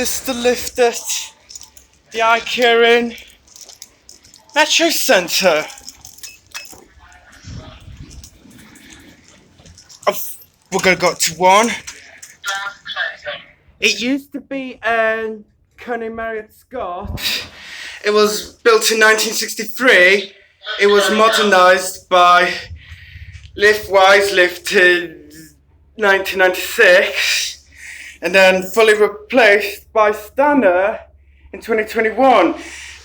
this is the lift at the IKEA in Metro Centre. We're going to go to one. It used to be Kone Marryat Scott. It was built in 1963. It was modernised by lift-wise lifted 1996 and then fully replaced by Stannah in 2021.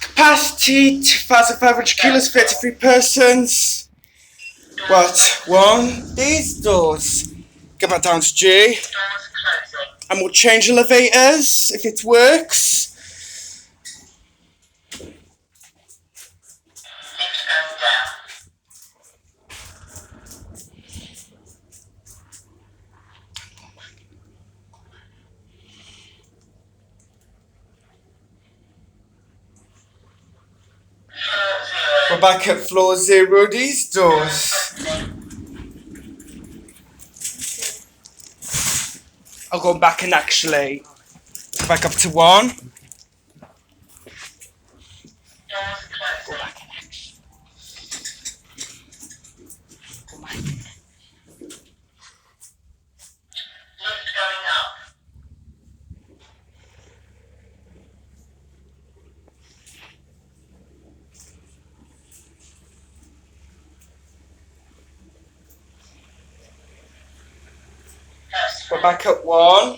Capacity 2,500 kilos, 33 persons. What? One, these doors. Go back down to G. And we'll change elevators if it works. We're back at floor 0, these doors. I'll go back and actually go back up to 1. Go back and actually. Go back. Lift going up. We're back at 1.